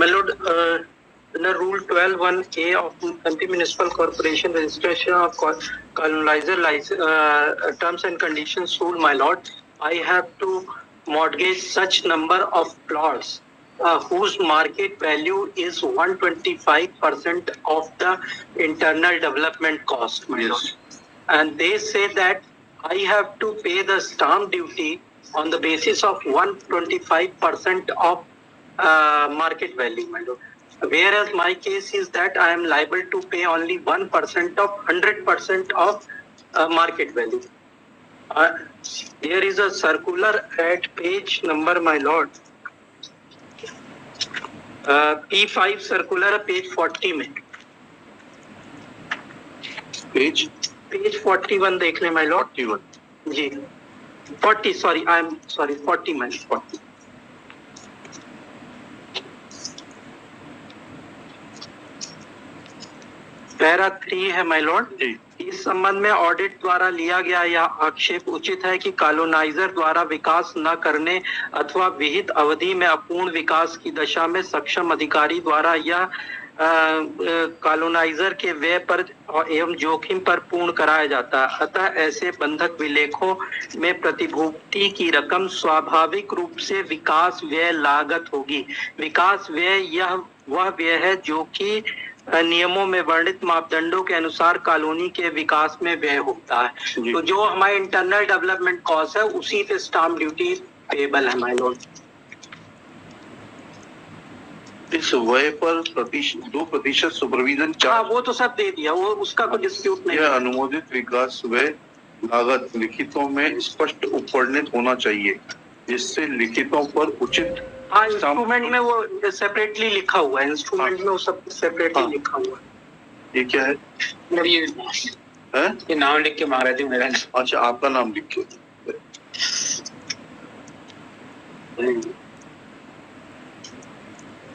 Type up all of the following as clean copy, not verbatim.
My lord, under Rule 12(1)(a) of MP Municipal Corporation Registration of Colonizer Terms and Conditions Rule, my lord, I have to mortgage such number of plots whose market value is 125% of the internal development cost, my lord. And they say that I have to pay the stamp duty on the basis of 125% of market value, my lord. Whereas my case is that I am liable to pay only 1% of 100% of market value. There is a circular at page number, my lord, P5 circular page 40 में. Page 41 देख लें, my lord. 41 जी 40, sorry, I am sorry, 40 my 40. Para 3 है my Lord. इस संबंध में audit द्वारा लिया गया यह आक्षेप उचित है कि कॉलोनाइजर द्वारा विकास न करने अथवा विहित अवधि में अपूर्ण विकास की दशा में सक्षम अधिकारी द्वारा यह कॉलोनाइजर के व्यय पर एवं जोखिम पर पूर्ण कराया जाता है. अतः ऐसे बंधक विलेखों में प्रतिभूति की रकम स्वाभाविक रूप से विकास व्यय लागत होगी. विकास व्यय यह वह व्यय है जो कि नियमों में वर्णित मापदंडों के अनुसार कॉलोनी के विकास में व्यय होता है. तो जो हमारे इंटरनल डेवलपमेंट कॉस्ट है उसी पे स्टाम्प ड्यूटी पेबल है माय लॉर्ड. इस व्यय पर 2% सुपरविजन चार्ज. हाँ, वो तो सब दे दिया, वो उसका कोई डिस्प्यूट नहीं. यह अनुमोदित विकास व्यय लागत लिखितों में स्पष्ट उपवर्णित होना चाहिए जिससे लिखितों पर उचित. हाँ, इंस्ट्रूमेंट में वो सेपरेटली लिखा हुआ है. इंस्ट्रूमेंट में वो सब सेपरेटली लिखा हुआ है. ये क्या है? ये नाम लिख के मांग रहे थे मेरा. अच्छा, आपका नाम लिख के.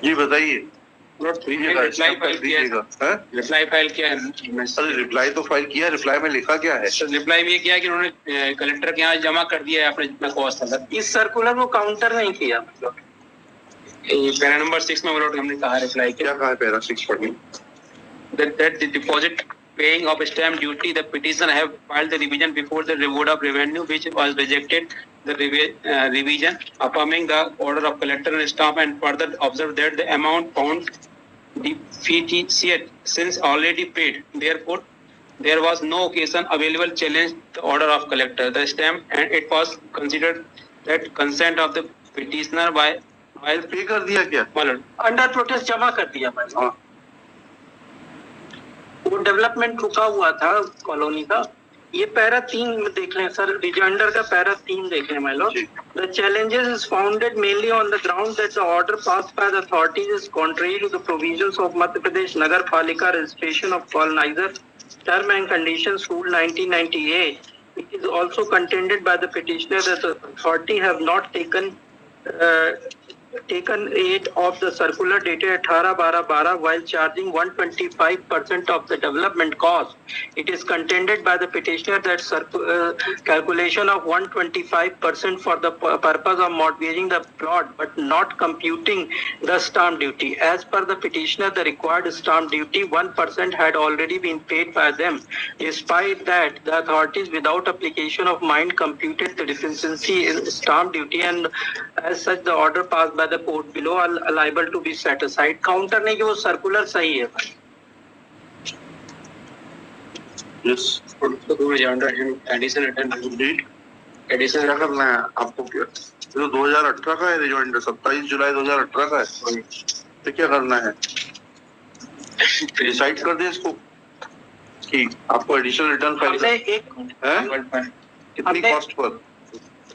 जी बताइए. रिप्लाई फाइल किया है. अरे रिप्लाई तो फाइल किया, रिप्लाई में लिखा क्या है? रिप्लाई में ये किया कि उन्होंने कलेक्टर के यहाँ जमा कर दिया है अपने जितना कॉस्ट था. इस सर्कुलर को काउंटर नहीं किया. पैरा नंबर 6 में हमने कहा रिप्लाई क्या कहा है? पैरा 6 पढ़िए. that the deposit paying of stamp duty, the petitioner have filed the revision before the Board of Revenue, which was rejected the revision, affirming the order of collector and stamp, and further observed that the amount found deficient since already paid. Therefore, there was no occasion available to challenge the order of collector, the stamp, and it was considered that consent of the petitioner by पे कर दिया क्या? Under protest जमा कर दिया. वो development रुका हुआ था कॉलोनी का. ये पैरा 3 में देख लें सर, रिजॉइंडर का पैरा 3 देख लें my Lord. The challenges is founded mainly on the ground that the order passed by the authorities is contrary to the provisions of Madhya Pradesh Nagar Palika Registration of Colonizer Term and Conditions Rule 1998. It is also contended by the petitioner that the authority have not taken aid of the circular dated 18/12/12 while charging 125% of the development cost. It is contended by the petitioner that calculation of 125% for the purpose of mortgaging the plot but not computing the stamp duty. As per the petitioner, the required stamp duty 1% had already been paid by them. Despite that, the authorities without application of mind computed the deficiency in stamp duty, and as such the order passed by the court below are liable to be set aside. Counter नहीं कि वो circular सही है. Yes. Addition क्या करना है आपको? क्या तो 2018 का है रिजॉइंडर, 27 जुलाई 2018 का है. तो क्या करना है? डिसाइड कर दे इसको कि आपको एडिशनल रिटर्न फाइल कितनी कॉस्ट पर.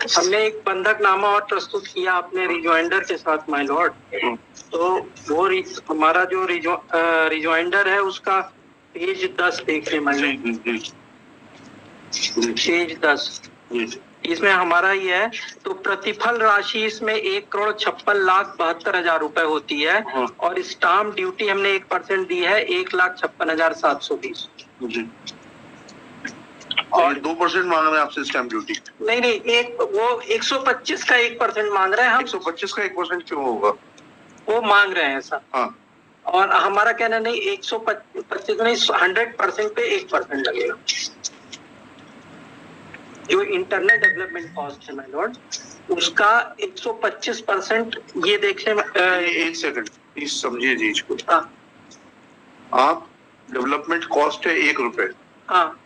हमने एक बंधकनामा और प्रस्तुत किया अपने रिजॉइंडर के साथ माय लॉर्ड. तो वो हमारा जो रिजॉइंडर है उसका पेज 10 देख लें माय लॉर्ड. पेज 10 इसमें हमारा ये है. तो प्रतिफल राशि इसमें 1,56,72,000 रुपए होती है और स्टाम्प ड्यूटी हमने 1% दी है 1,56,720. और 2% मांग रहे हैं आपसे स्टैम्प ड्यूटी. नहीं, वो 125 का 1% मांग रहे हैं हम. 125 का 1% क्यों होगा? वो मांग रहे हैं सर। हाँ, और हमारा कहना नहीं 125 नहीं 100% पे 1% लगेगा। जो इंटरनल डेवलपमेंट कॉस्ट है माय लॉर्ड, उसका 125% ये देखें। एक सेकंड प्लीज समझिए चीज को। हाँ आप डेवलपमेंट कॉस्ट है 1 रुपए, हाँ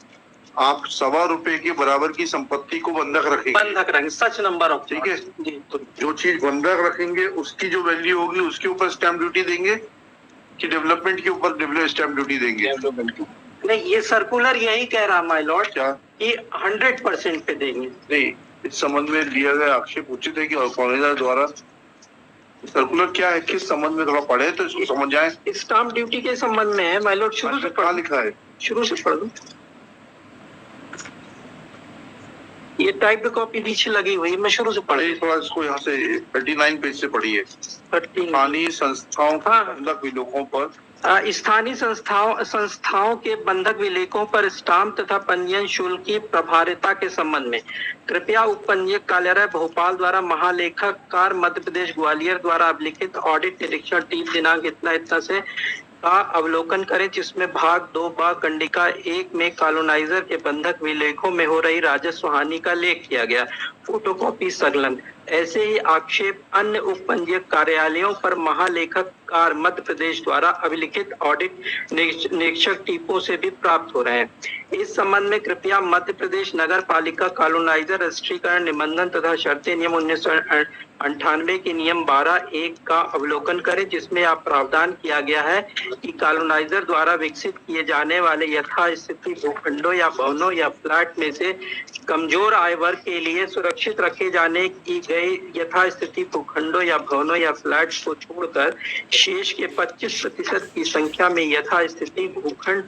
आप ₹1.25 के बराबर की संपत्ति को बंधक रखेंगे। बंधक रखेंगे, सच नंबर ऑफ, ठीक है जी। तो जो चीज बंधक रखेंगे उसकी जो वैल्यू होगी उसके ऊपर स्टैम्प ड्यूटी देंगे कि डेवलपमेंट के ऊपर स्टैम्प ड्यूटी देंगे? नहीं, ये सर्कुलर यही कह रहा माय लॉर्ड क्या कि 100% पे देंगे। नहीं, इस संबंध में लिया गया आक्षेप उचित है कि ऑर्गेनाइजर द्वारा सर्कुलर क्या है, किस संबंध में थोड़ा पढ़े तो इसको समझ जाए। स्टाम्प ड्यूटी के संबंध में है माय लॉर्ड। शुरू से क्या लिखा है? शुरू से पढ़ दो। ये टाइप्ड कॉपी नीचे लगी हुई है, मैं शुरू से पढ़ थोड़ा इसको यहाँ से 39 पेज से पढ़िए। 13 स्थानीय संस्थाओं के हाँ। बंधक विलोकों पर स्थानीय संस्थाओं के बंधक विलेखों पर स्टाम्प तथा पंजीयन शुल्क की प्रभारिता के संबंध में कृपया उप पंजीयक कार्यालय भोपाल द्वारा महालेखाकार मध्य प्रदेश ग्वालियर द्वारा अभिलिखित ऑडिट निरीक्षण टीम दिनांक इतना से का अवलोकन करें, जिसमें भाग 2 कंडिका 1 में कॉलोनाइजर के बंधक विलेखों में हो रही राजस्व हानि का लेख किया गया। फोटोकॉपी संलग्न। ऐसे ही आक्षेप अन्य उप पंजीयक कार्यालयों पर महालेखाकार मध्य प्रदेश द्वारा अभिलिखित ऑडिट निरीक्षक टीपों से भी प्राप्त हो रहे हैं। इस संबंध में कृपया मध्य प्रदेश नगर पालिका कॉलोनाइजर रजिस्ट्रीकरण निबंधन तथा शर्तें नियम 1998 के नियम 12(1) का अवलोकन करें, जिसमें आप प्रावधान किया गया है कि कॉलोनाइजर द्वारा विकसित किए जाने वाले यथास्थिति भूखंडों या भवनों या फ्लैट में से कमजोर आय वर्ग के लिए सुरक्षित रखे जाने की गई यथास्थिति भूखंडों या भवनों या फ्लैट को छोड़कर शेष के 25% की संख्या में यथास्थिति भूखंड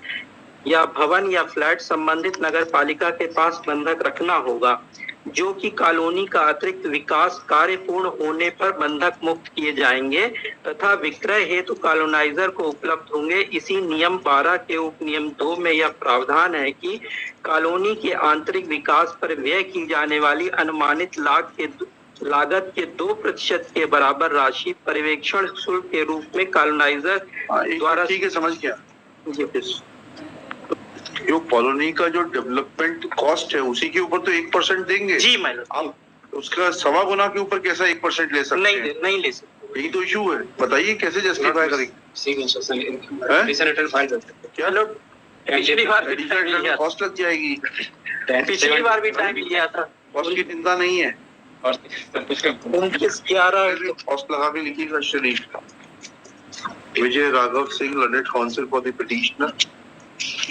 या भवन या फ्लैट संबंधित नगर पालिका के पास बंधक रखना होगा, जो कि कॉलोनी का अतिरिक्त विकास कार्य पूर्ण होने पर बंधक मुक्त किए जाएंगे तथा विक्रय हेतु कॉलोनाइजर को उपलब्ध होंगे। इसी नियम 12 के उप नियम 2 में यह प्रावधान है कि कॉलोनी के आंतरिक विकास पर व्यय की जाने वाली अनुमानित लागत के 2% के बराबर राशि पर्यवेक्षण शुल्क के रूप में कॉलोनाइजर द्वारा। ठीक है, समझ गया। जो कॉलोनी का जो डेवलपमेंट कॉस्ट है उसी के ऊपर तो 1% देंगे। जी मैडम, आप उसका 1.25 गुना के ऊपर कैसा 1% ले सकते हैं? नहीं ले सकते। यही तो इशू है, बताइए कैसे जस्टिफाई करेंगे? क्या लोग पिछली बार कॉस्ट लग जाएगी? पिछली बार भी टाइम लिया था, कॉस्ट की चिंता नहीं है। 29/11 कॉस्ट लगा के लिखिएगा। Shri Vijay Raghav Singh, learned counsel for the petitioner.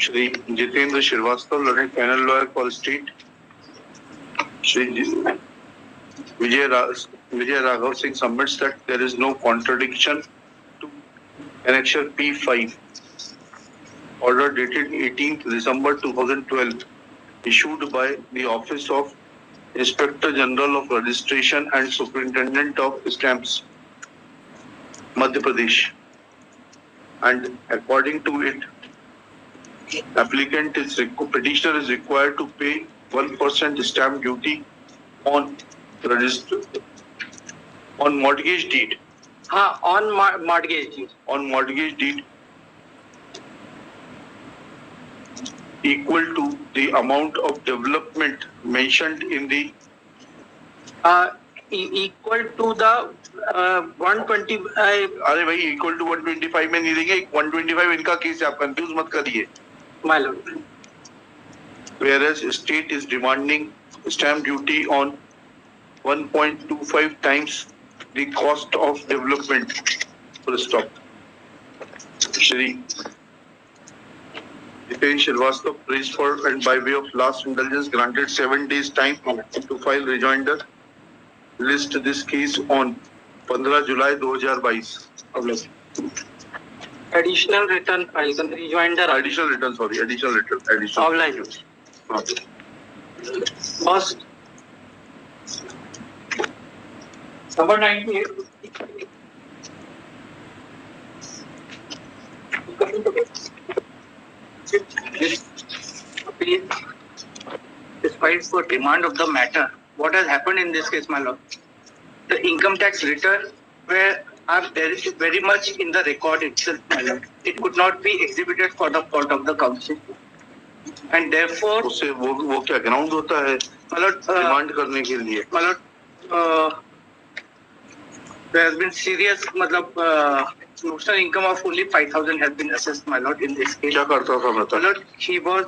Shri Jitendra Srivastava, learned panel lawyer for state. Shri Vijay Raghav Singh submits that there is no contradiction to Annexure P5, order dated 18th December 2012, issued by the Office of Inspector General of Registration and Superintendent of Stamps, Madhya Pradesh, and according to it, petitioner is required to pay 1% stamp duty on mortgage deed. On mortgage deed. On mortgage deed equal to the amount of development mentioned in the equal to the 120। अरे भाई equal to 125 में नहीं देंगे, 125 इनका case है, आप confuse मत करिए। My lord. Whereas state is demanding stamp duty on 1.25 times the cost of development. Full stop. Shri Jitendra Srivastava praised for and by way of last indulgence granted 7 days time to file rejoinder. List this case on 15 July 2022. Additional return file, rejoinder. Additional return. Online. First. Number 98. Despite for demand of the matter, what has happened in this case, my lord? The income tax return were are there is very much in the record itself, my lord. It could not be exhibited for the fault of the council. And therefore, उससे वो क्या ground होता है my lord, demand करने के लिए? my lord, there has been serious, notional income of only 5,000 has been assessed, my lord, in this case. क्या करता था My बता? lord, he was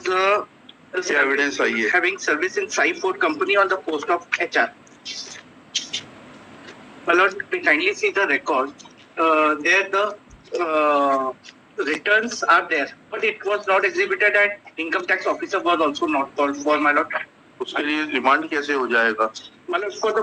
क्या एविडेंस आई है? having service in Sai Food Company on the post of HR. My lord, we kindly see the record. There the returns are there, but it was not exhibited, and income tax officer was also not called for, my lord. उसके लिए demand कैसे हो जाएगा? My lord, for the